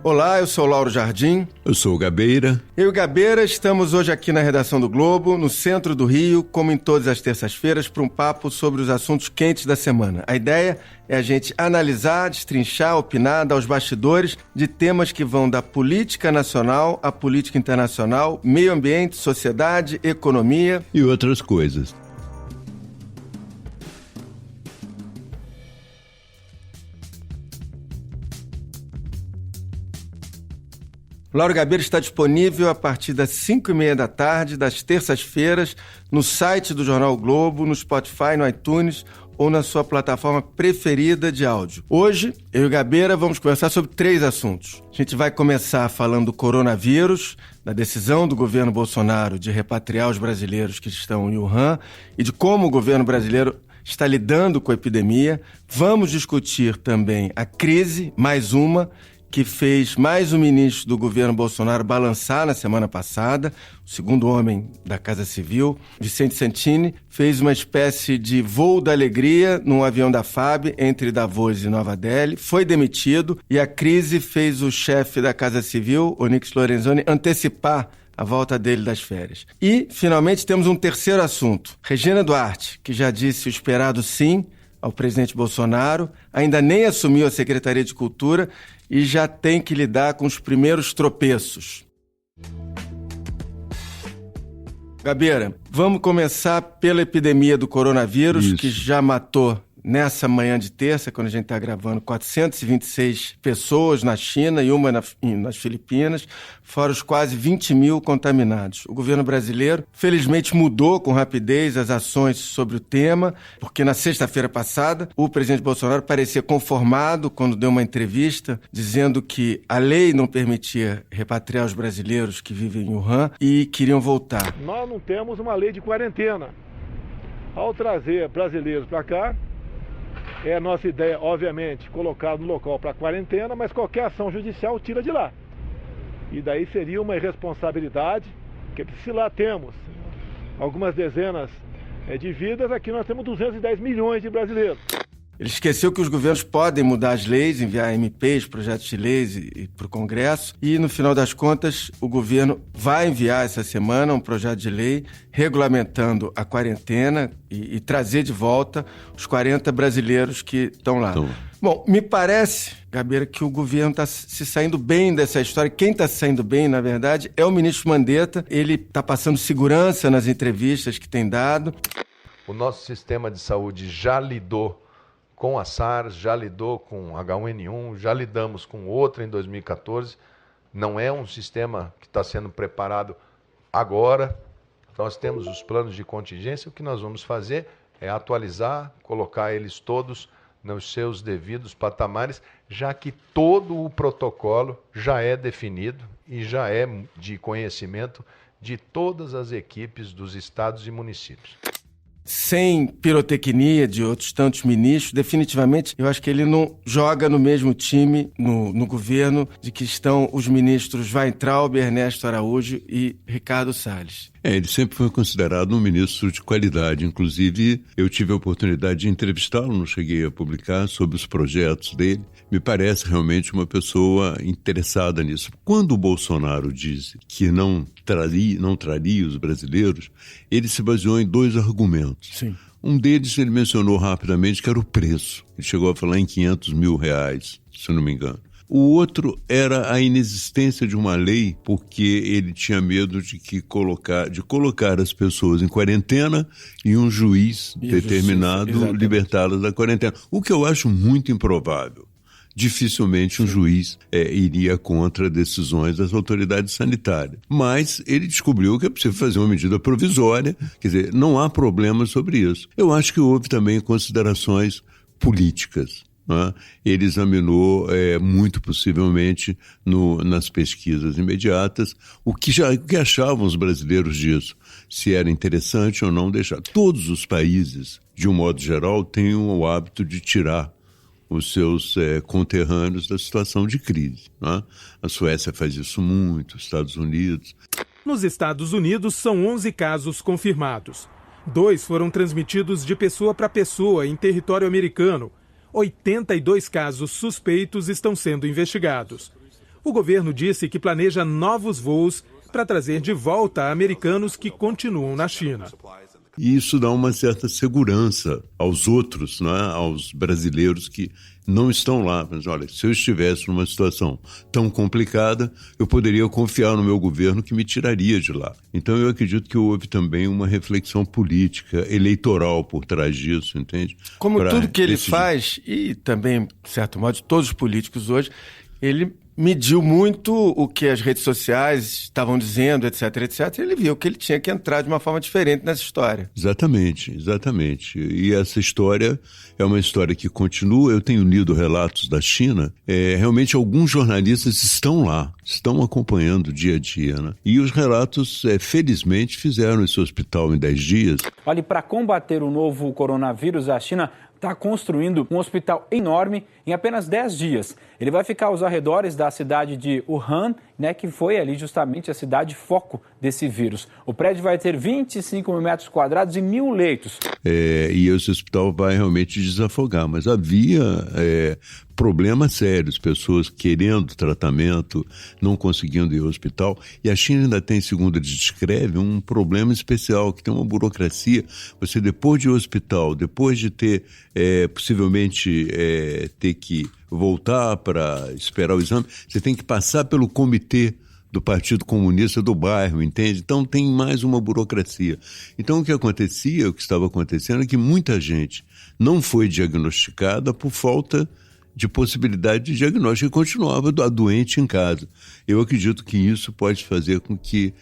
Olá, eu sou o Lauro Jardim. Eu sou o Gabeira. Eu e o Gabeira estamos hoje aqui na redação do Globo, no centro do Rio, como em todas as terças-feiras, para um papo sobre os assuntos quentes da semana. A ideia é a gente analisar, destrinchar, opinar, dar os bastidores de temas que vão da política nacional à política internacional, meio ambiente, sociedade, economia e outras coisas. Lauro Gabeira está disponível a partir das 5h30 da tarde, das terças-feiras, no site do Jornal o Globo, no Spotify, no iTunes ou na sua plataforma preferida de áudio. Hoje, eu e o Gabeira vamos conversar sobre 3 assuntos. A gente vai começar falando do coronavírus, da decisão do governo Bolsonaro de repatriar os brasileiros que estão em Wuhan e de como o governo brasileiro está lidando com a epidemia. Vamos discutir também a crise, mais uma, que fez mais um ministro do governo Bolsonaro balançar na semana passada, o segundo homem da Casa Civil, Vicente Santini, fez uma espécie de voo da alegria num avião da FAB entre Davos e Nova Delhi, foi demitido e a crise fez o chefe da Casa Civil, Onyx Lorenzoni, antecipar a volta dele das férias. E, finalmente, temos um terceiro assunto. Regina Duarte, que já disse o esperado sim ao presidente Bolsonaro, ainda nem assumiu a Secretaria de Cultura e já tem que lidar com os primeiros tropeços. Gabeira, vamos começar pela epidemia do coronavírus, que já matou, nessa manhã de terça, quando a gente está gravando, 426 pessoas na China e uma nas Filipinas, fora os quase 20 mil contaminados. O governo brasileiro, felizmente, mudou com rapidez as ações sobre o tema, porque na sexta-feira passada, o presidente Bolsonaro parecia conformado quando deu uma entrevista, dizendo que a lei não permitia repatriar os brasileiros que vivem em Wuhan e queriam voltar. Nós não temos uma lei de quarentena. Ao trazer brasileiros para cá, é a nossa ideia, obviamente, colocar no local para quarentena, mas qualquer ação judicial tira de lá. E daí seria uma irresponsabilidade, porque se lá temos algumas dezenas de vidas, aqui nós temos 210 milhões de brasileiros. Ele esqueceu que os governos podem mudar as leis, enviar MPs, projetos de leis para o Congresso e, no final das contas, o governo vai enviar essa semana um projeto de lei regulamentando a quarentena e trazer de volta os 40 brasileiros que estão lá. Bom, me parece, Gabeira, que o governo está se saindo bem dessa história. Quem está se saindo bem, na verdade, é o ministro Mandetta. Ele está passando segurança nas entrevistas que tem dado. O nosso sistema de saúde já lidou com a SARS, já lidou com H1N1, já lidamos com outra em 2014. Não é um sistema que está sendo preparado agora. Nós temos os planos de contingência. O que nós vamos fazer é atualizar, colocar eles todos nos seus devidos patamares, já que todo o protocolo já é definido e já é de conhecimento de todas as equipes dos estados e municípios. Sem pirotecnia de outros tantos ministros, definitivamente, eu acho que ele não joga no mesmo time no governo de que estão os ministros Weintraub, Ernesto Araújo e Ricardo Salles. Ele sempre foi considerado um ministro de qualidade. Inclusive, eu tive a oportunidade de entrevistá-lo, não cheguei a publicar, sobre os projetos dele. Me parece realmente uma pessoa interessada nisso. Quando o Bolsonaro disse que não traria os brasileiros, ele se baseou em 2 argumentos. Sim. Um deles ele mencionou rapidamente, que era o preço. Ele chegou a falar em R$500 mil, se não me engano. O outro era a inexistência de uma lei, porque ele tinha medo de colocar as pessoas em quarentena e um juiz determinado libertá-las da quarentena. O que eu acho muito improvável. Dificilmente um juiz iria contra decisões das autoridades sanitárias. Mas ele descobriu que é possível fazer uma medida provisória, quer dizer, não há problema sobre isso. Eu acho que houve também considerações políticas. Ele examinou, muito possivelmente, nas pesquisas imediatas, o que achavam os brasileiros disso, se era interessante ou não deixar. Todos os países, de um modo geral, têm o hábito de tirar os seus conterrâneos da situação de crise. A Suécia faz isso muito, os Estados Unidos. Nos Estados Unidos, são 11 casos confirmados. 2 foram transmitidos de pessoa para pessoa em território americano. 82 casos suspeitos estão sendo investigados. O governo disse que planeja novos voos para trazer de volta americanos que continuam na China. E isso dá uma certa segurança aos outros, né? Aos brasileiros que não estão lá. Mas olha, se eu estivesse numa situação tão complicada, eu poderia confiar no meu governo que me tiraria de lá. Então eu acredito que houve também uma reflexão política, eleitoral por trás disso, entende? Como tudo que ele faz, e também, de certo modo, todos os políticos hoje, ele mediu muito o que as redes sociais estavam dizendo, etc, etc. Ele viu que ele tinha que entrar de uma forma diferente nessa história. Exatamente, exatamente. E essa história é uma história que continua. Eu tenho lido relatos da China. Realmente alguns jornalistas estão lá, estão acompanhando dia a dia, né? E os relatos, felizmente, fizeram esse hospital em 10 dias. Olha, para combater o novo coronavírus, a China está construindo um hospital enorme em apenas 10 dias. Ele vai ficar aos arredores da cidade de Wuhan, né, que foi ali justamente a cidade foco desse vírus. O prédio vai ter 25 mil metros quadrados e 1.000 leitos. E esse hospital vai realmente desafogar, mas havia problemas sérios, pessoas querendo tratamento, não conseguindo ir ao hospital. E a China ainda tem, segundo eles descrevem, um problema especial, que tem uma burocracia. Você, depois de ir ao hospital, depois de ter, possivelmente, ter que voltar para esperar o exame, você tem que passar pelo comitê do Partido Comunista do bairro, entende? Então tem mais uma burocracia. Então o que estava acontecendo é que muita gente não foi diagnosticada por falta de possibilidade de diagnóstico e continuava doente em casa. Eu acredito que isso pode fazer com que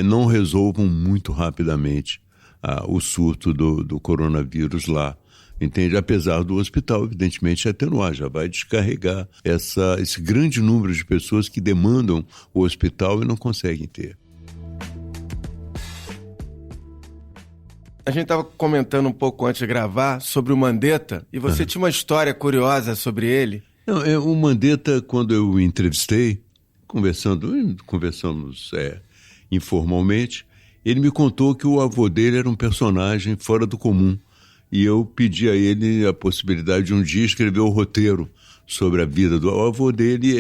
não resolvam muito rapidamente o surto do coronavírus lá. Entende? Apesar do hospital, evidentemente, atenuar, já vai descarregar esse grande número de pessoas que demandam o hospital e não conseguem ter. A gente estava comentando um pouco antes de gravar sobre o Mandetta, e você tinha uma história curiosa sobre ele. Não, o Mandetta, quando eu o entrevistei, conversamos informalmente, ele me contou que o avô dele era um personagem fora do comum. E eu pedi a ele a possibilidade de um dia escrever o roteiro sobre a vida do avô dele.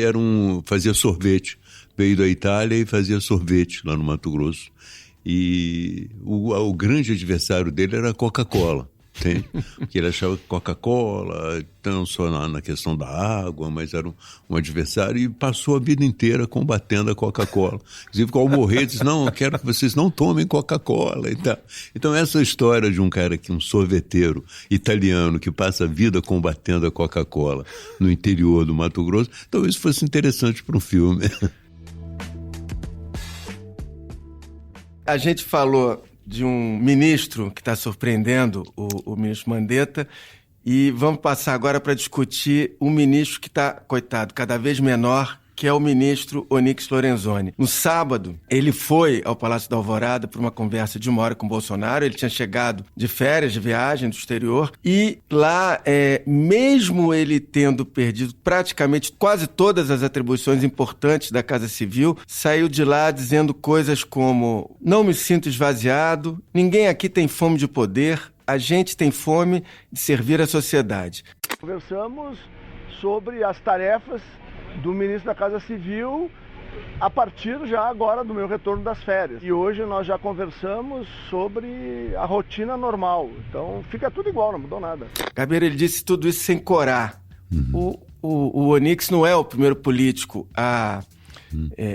Fazia sorvete, veio da Itália e fazia sorvete lá no Mato Grosso. E o grande adversário dele era a Coca-Cola, entende? Porque ele achava que Coca-Cola, não só na questão da água, mas era um adversário, e passou a vida inteira combatendo a Coca-Cola. Inclusive, ao morrer, disse, não, eu quero que vocês não tomem Coca-Cola. Então essa história de um cara um sorveteiro italiano que passa a vida combatendo a Coca-Cola no interior do Mato Grosso, talvez fosse interessante para um filme. A gente falou de um ministro que está surpreendendo o ministro Mandetta, e vamos passar agora para discutir um ministro que está, coitado, cada vez menor, que é o ministro Onyx Lorenzoni. No sábado, ele foi ao Palácio da Alvorada para uma conversa de 1 hora com o Bolsonaro. Ele tinha chegado de férias, de viagem do exterior, e lá, mesmo ele tendo perdido praticamente quase todas as atribuições importantes da Casa Civil, saiu de lá dizendo coisas como: não me sinto esvaziado, ninguém aqui tem fome de poder, a gente tem fome de servir a sociedade. Conversamos sobre as tarefas do ministro da Casa Civil a partir já agora do meu retorno das férias. E hoje nós já conversamos sobre a rotina normal. Então fica tudo igual, não mudou nada. Gabeira, ele disse tudo isso sem corar. O Onyx não é o primeiro político a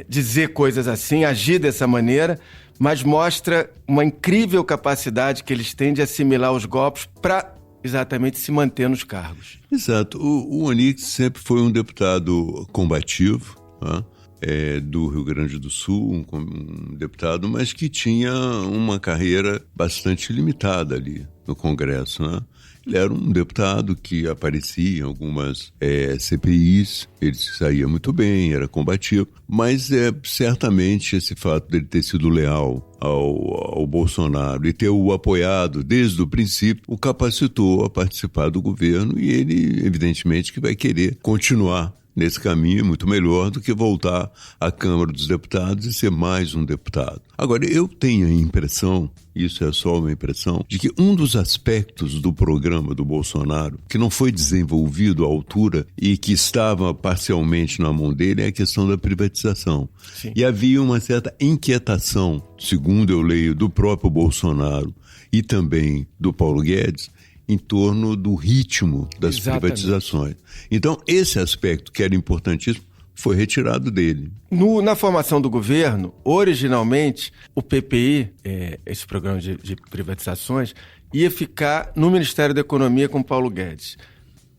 dizer coisas assim, agir dessa maneira, mas mostra uma incrível capacidade que eles têm de assimilar os golpes para exatamente se manter nos cargos. Exato. O Onyx sempre foi um deputado combativo, do Rio Grande do Sul, um deputado, mas que tinha uma carreira bastante limitada ali no Congresso, né? Ele era um deputado que aparecia em algumas CPIs, ele se saía muito bem, era combativo, mas certamente esse fato dele ter sido leal ao Bolsonaro e ter o apoiado desde o princípio o capacitou a participar do governo, e ele, evidentemente, que vai querer continuar nesse caminho é muito melhor do que voltar à Câmara dos Deputados e ser mais um deputado. Agora, eu tenho a impressão, isso é só uma impressão, de que um dos aspectos do programa do Bolsonaro, que não foi desenvolvido à altura e que estava parcialmente na mão dele, é a questão da privatização. Sim. E havia uma certa inquietação, segundo eu leio, do próprio Bolsonaro e também do Paulo Guedes, em torno do ritmo das privatizações. Então, esse aspecto, que era importantíssimo, foi retirado dele. Na formação do governo, originalmente, o PPI, esse programa de privatizações, ia ficar no Ministério da Economia com Paulo Guedes.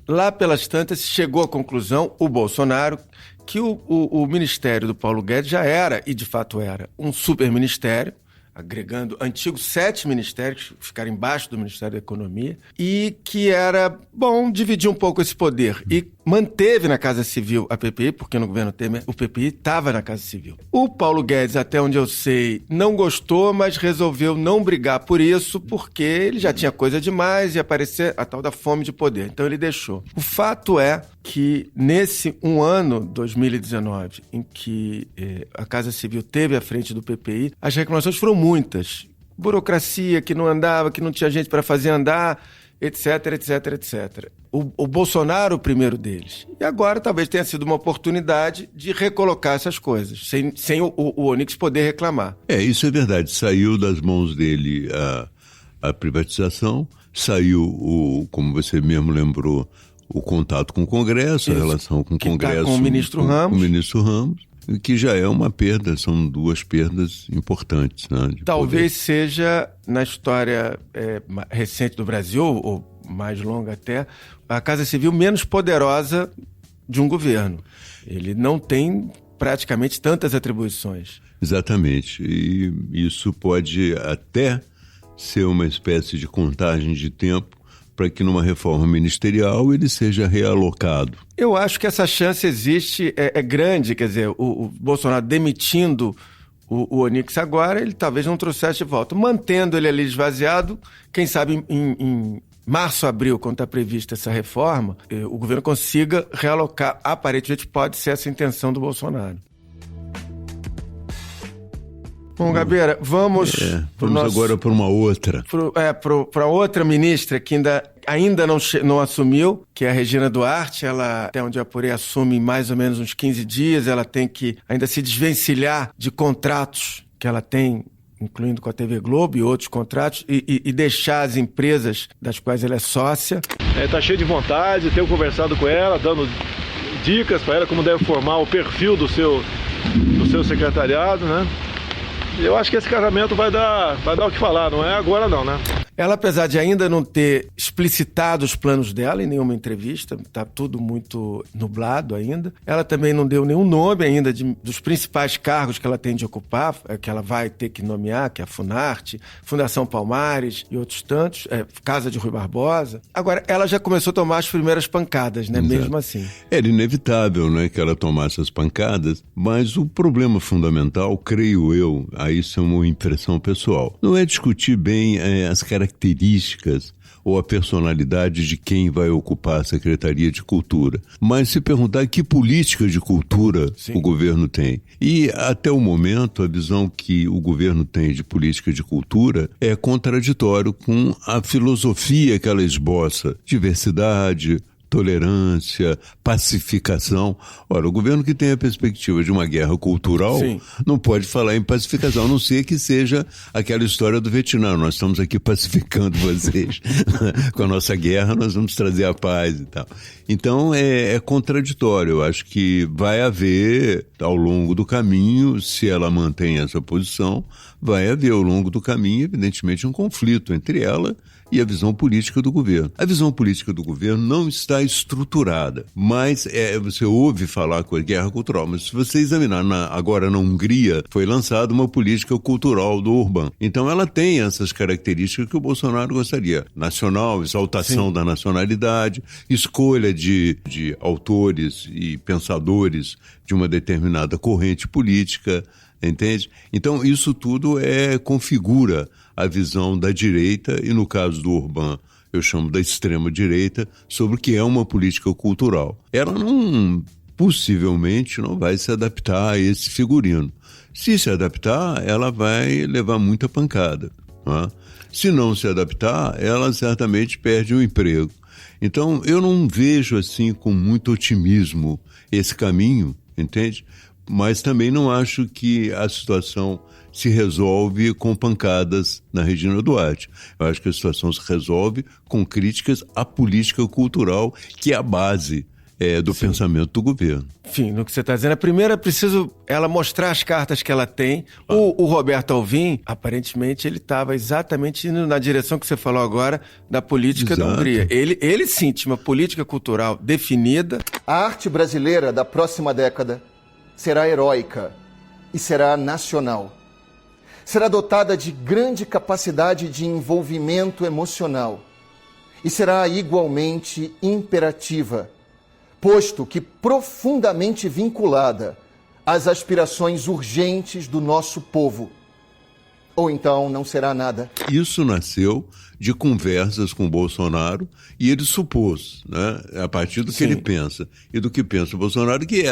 Lá pelas tantas, chegou à conclusão, o Bolsonaro, que o ministério do Paulo Guedes já era, e de fato era, um superministério, agregando antigos 7 ministérios que ficaram embaixo do Ministério da Economia, e que era bom dividir um pouco esse poder. E manteve na Casa Civil a PPI, porque no governo Temer o PPI estava na Casa Civil. O Paulo Guedes, até onde eu sei, não gostou, mas resolveu não brigar por isso, porque ele já tinha coisa demais e ia aparecer a tal da fome de poder. Então ele deixou. O fato é que nesse ano, 2019, em que a Casa Civil teve à frente do PPI, as reclamações foram muitas. Burocracia que não andava, que não tinha gente para fazer andar, etc, etc, etc. O Bolsonaro, o primeiro deles. E agora talvez tenha sido uma oportunidade de recolocar essas coisas, sem o Onyx poder reclamar. Isso é verdade. Saiu das mãos dele a privatização, saiu, como você mesmo lembrou, o contato com o Congresso, a relação com o Congresso. Tá com o ministro Ramos. Com o ministro Ramos, que já é uma perda, são 2 perdas importantes. Né, talvez seja, na história recente do Brasil, ou mais longa até, a Casa Civil menos poderosa de um governo. Ele não tem praticamente tantas atribuições. Exatamente. E isso pode até ser uma espécie de contagem de tempo para que numa reforma ministerial ele seja realocado. Eu acho que essa chance existe, é grande, quer dizer, o Bolsonaro demitindo o Onyx agora, ele talvez não trouxesse de volta. Mantendo ele ali esvaziado, quem sabe em março, abril, quando está prevista essa reforma, o governo consiga realocar. Aparentemente pode ser essa a intenção do Bolsonaro. Bom, Gabeira, vamos agora para uma outra. Para outra ministra que ainda não assumiu, que é a Regina Duarte. Ela, até onde eu apurei, assume em mais ou menos uns 15 dias. Ela tem que ainda se desvencilhar de contratos que ela tem, incluindo com a TV Globo e outros contratos, e deixar as empresas das quais ela é sócia. Está cheia de vontade, tenho conversado com ela, dando dicas para ela como deve formar o perfil do seu secretariado, né? Eu acho que esse casamento vai dar o que falar, não é agora não, né? Ela, apesar de ainda não ter explicitado os planos dela em nenhuma entrevista, está tudo muito nublado ainda, ela também não deu nenhum nome ainda dos principais cargos que ela tem de ocupar, que ela vai ter que nomear, que é a Funarte, Fundação Palmares e outros tantos, Casa de Rui Barbosa. Agora, ela já começou a tomar as primeiras pancadas, né? Exato. Mesmo assim. Era inevitável, né, que ela tomasse as pancadas, mas o problema fundamental, creio eu, isso é uma impressão pessoal, não é discutir bem as características ou a personalidade de quem vai ocupar a Secretaria de Cultura, mas se perguntar que política de cultura o governo tem. E até o momento a visão que o governo tem de política de cultura é contraditório com a filosofia que ela esboça: diversidade, tolerância, pacificação. Ora, o governo que tem a perspectiva de uma guerra cultural não pode falar em pacificação, a não ser que seja aquela história do Vietnã. Nós estamos aqui pacificando vocês. Com a nossa guerra, nós vamos trazer a paz e tal. Então, é contraditório. Eu acho que vai haver, ao longo do caminho, se ela mantém essa posição, vai haver, ao longo do caminho, evidentemente, um conflito entre ela e a visão política do governo. A visão política do governo não está estruturada, mas você ouve falar com a guerra cultural, mas se você examinar agora na Hungria, foi lançada uma política cultural do Orbán. Então ela tem essas características que o Bolsonaro gostaria. Nacional, exaltação da nacionalidade, escolha de autores e pensadores de uma determinada corrente política, entende? Então isso tudo configura a visão da direita, e no caso do Orbán, eu chamo da extrema-direita, sobre o que é uma política cultural. Ela não possivelmente não vai se adaptar a esse figurino. Se se adaptar, ela vai levar muita pancada, né? Se não se adaptar, ela certamente perde o emprego. Então, eu não vejo assim com muito otimismo esse caminho, entende? Mas também não acho que a situação se resolve com pancadas na Regina Duarte. Eu acho que a situação se resolve com críticas à política cultural, que é a base do pensamento do governo. Enfim, no que você está dizendo, a primeira é preciso ela mostrar as cartas que ela tem. O Roberto Alvim, aparentemente, ele estava exatamente indo na direção que você falou agora da política da Hungria. Ele sim tinha uma política cultural definida. A arte brasileira da próxima década será heróica e será nacional. Será dotada de grande capacidade de envolvimento emocional e será igualmente imperativa, posto que profundamente vinculada às aspirações urgentes do nosso povo. Ou então não será nada. Isso nasceu de conversas com o Bolsonaro e ele supôs, né, a partir do que ele pensa e do que pensa o Bolsonaro, que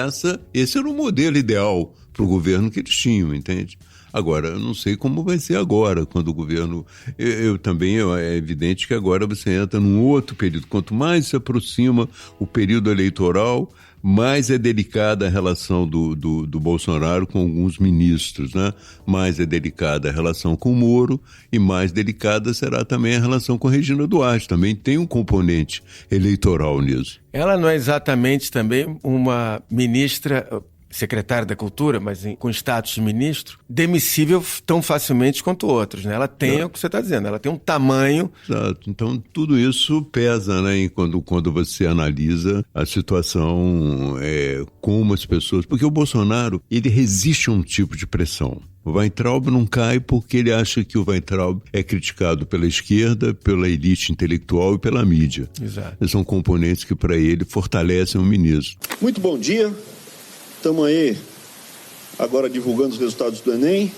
esse era o modelo ideal para o governo que eles tinham, entende? Agora, eu não sei como vai ser agora, quando o governo... É evidente que agora você entra num outro período. Quanto mais se aproxima o período eleitoral, mais é delicada a relação do Bolsonaro com alguns ministros, né? Mais é delicada a relação com o Moro e mais delicada será também a relação com a Regina Duarte. Também tem um componente eleitoral nisso. Ela não é exatamente também uma ministra... secretária da Cultura, mas com status de ministro, demissível tão facilmente quanto outros, né? Ela tem o que você está dizendo, ela tem um tamanho... Exato. Então, tudo isso pesa, né? Quando você analisa a situação, como as pessoas... Porque o Bolsonaro, ele resiste a um tipo de pressão. O Weintraub não cai porque ele acha que o Weintraub é criticado pela esquerda, pela elite intelectual e pela mídia. Exato. Esses são componentes que, para ele, fortalecem o ministro. Muito bom dia. Estamos aí agora divulgando os resultados do Enem,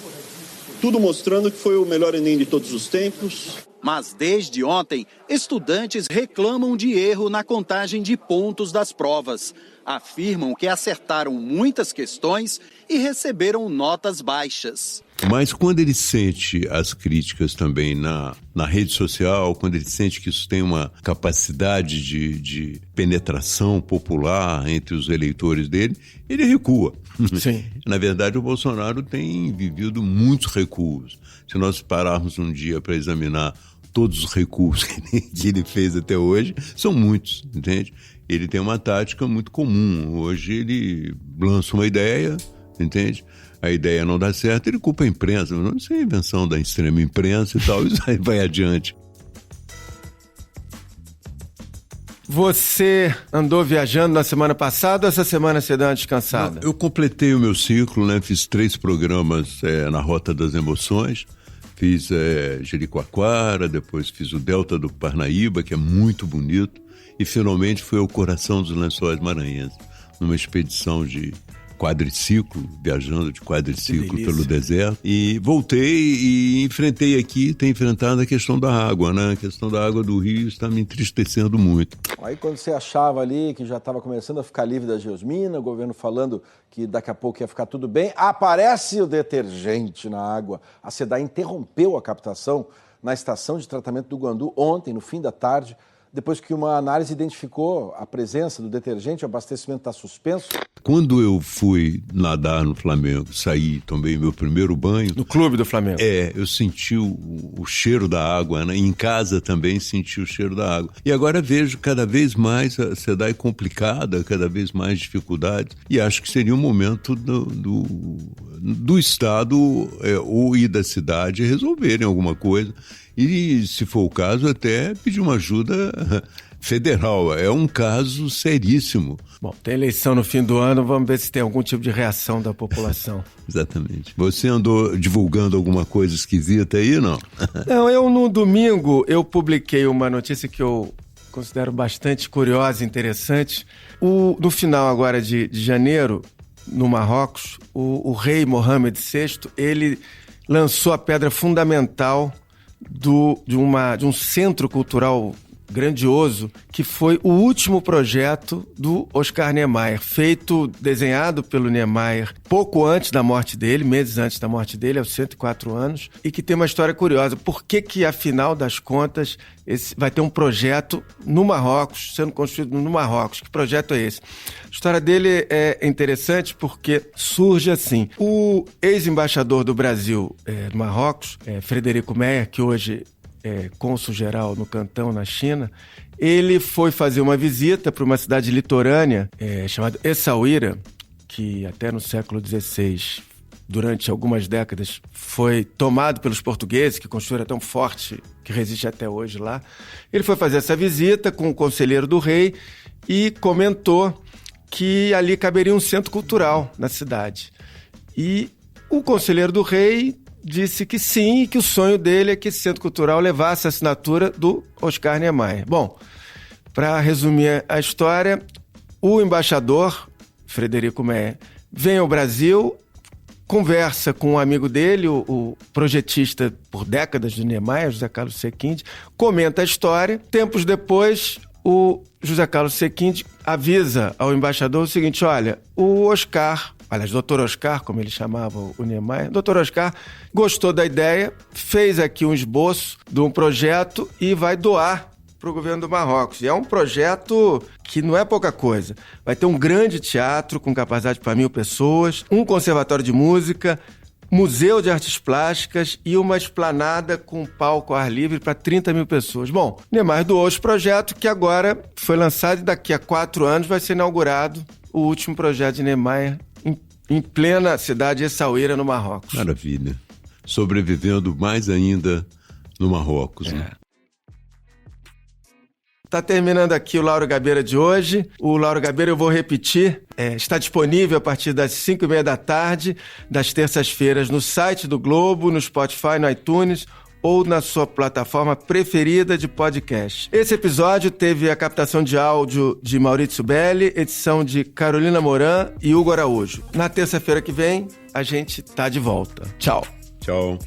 tudo mostrando que foi o melhor Enem de todos os tempos. Mas desde ontem, estudantes reclamam de erro na contagem de pontos das provas. Afirmam que acertaram muitas questões e receberam notas baixas. Mas quando ele sente as críticas também na rede social, quando ele sente que isso tem uma capacidade de penetração popular entre os eleitores dele, ele recua. Sim. Na verdade, o Bolsonaro tem vivido muitos recuos. Se nós pararmos um dia para examinar todos os recuos que ele fez até hoje, são muitos, entende? Ele tem uma tática muito comum. Hoje ele lança uma ideia, entende? A ideia não dá certo, ele culpa a imprensa. Não sei, invenção da extrema imprensa e tal, isso aí vai adiante. Você andou viajando na semana passada ou essa semana você deu uma descansada? Eu completei o meu ciclo, né? Fiz 3 programas na Rota das Emoções. Fiz Jericoacoara, depois fiz o Delta do Parnaíba, que é muito bonito. E finalmente fui ao coração dos Lençóis Maranhenses, numa expedição de quadriciclo, viajando de quadriciclo pelo deserto. E voltei e tenho enfrentado a questão da água, né? A questão da água do Rio está me entristecendo muito. Aí quando você achava ali que já estava começando a ficar livre da geosmina, o governo falando que daqui a pouco ia ficar tudo bem, aparece o detergente na água. A SEDAI interrompeu a captação na estação de tratamento do Guandu ontem, no fim da tarde, depois que uma análise identificou a presença do detergente, o abastecimento está suspenso. Quando eu fui nadar no Flamengo, saí, tomei meu primeiro banho... No clube do Flamengo? Eu senti o cheiro da água, né? Em casa também senti o cheiro da água. E agora vejo cada vez mais a SEDAI complicada, cada vez mais dificuldades, e acho que seria um momento do Estado e da cidade resolverem alguma coisa. E, se for o caso, até pedir uma ajuda federal. É um caso seríssimo. Bom, tem eleição no fim do ano, vamos ver se tem algum tipo de reação da população. Exatamente. Você andou divulgando alguma coisa esquisita aí, não? Não, no domingo eu publiquei uma notícia que eu considero bastante curiosa e interessante. No final agora de janeiro, no Marrocos, o rei Mohammed VI, ele lançou a pedra fundamental de um centro cultural grandioso, que foi o último projeto do Oscar Niemeyer, desenhado pelo Niemeyer pouco antes da morte dele, meses antes da morte dele, aos 104 anos, e que tem uma história curiosa. Por que, afinal das contas, vai ter um projeto no Marrocos, sendo construído no Marrocos? Que projeto é esse? A história dele é interessante porque surge assim. O ex-embaixador do Brasil no Marrocos, Frederico Meyer, que hoje cônsul-geral no Cantão, na China, ele foi fazer uma visita para uma cidade litorânea chamada Essaouira, que até no século XVI, durante algumas décadas, foi tomado pelos portugueses, que construíram tão forte, que resiste até hoje lá. Ele foi fazer essa visita com o conselheiro do rei e comentou que ali caberia um centro cultural na cidade. E o conselheiro do rei disse que sim, e que o sonho dele é que esse centro cultural levasse a assinatura do Oscar Niemeyer. Bom, para resumir a história, o embaixador, Frederico Meyer, vem ao Brasil, conversa com um amigo dele, o projetista por décadas do Niemeyer, José Carlos Sequinde, comenta a história. Tempos depois, o José Carlos Sequinde avisa ao embaixador o seguinte: olha, o Oscar, aliás, Dr. Oscar, como ele chamava o Niemeyer, Dr. Oscar gostou da ideia, fez aqui um esboço de um projeto e vai doar para o governo do Marrocos. E é um projeto que não é pouca coisa. Vai ter um grande teatro com capacidade para 1.000 pessoas, um conservatório de música, museu de artes plásticas e uma esplanada com palco ao ar livre para 30.000 pessoas. Bom, Niemeyer doou esse projeto que agora foi lançado e daqui a 4 anos vai ser inaugurado o último projeto de Niemeyer em plena cidade de Essaouira, no Marrocos. Maravilha. Sobrevivendo mais ainda no Marrocos, né? Está terminando aqui o Lauro Gabeira de hoje. O Lauro Gabeira, eu vou repetir, está disponível a partir das 5:30 da tarde, das terças-feiras, no site do Globo, no Spotify, no iTunes ou na sua plataforma preferida de podcast. Esse episódio teve a captação de áudio de Maurício Belli, edição de Carolina Moran e Hugo Araújo. Na terça-feira que vem, a gente tá de volta. Tchau. Tchau.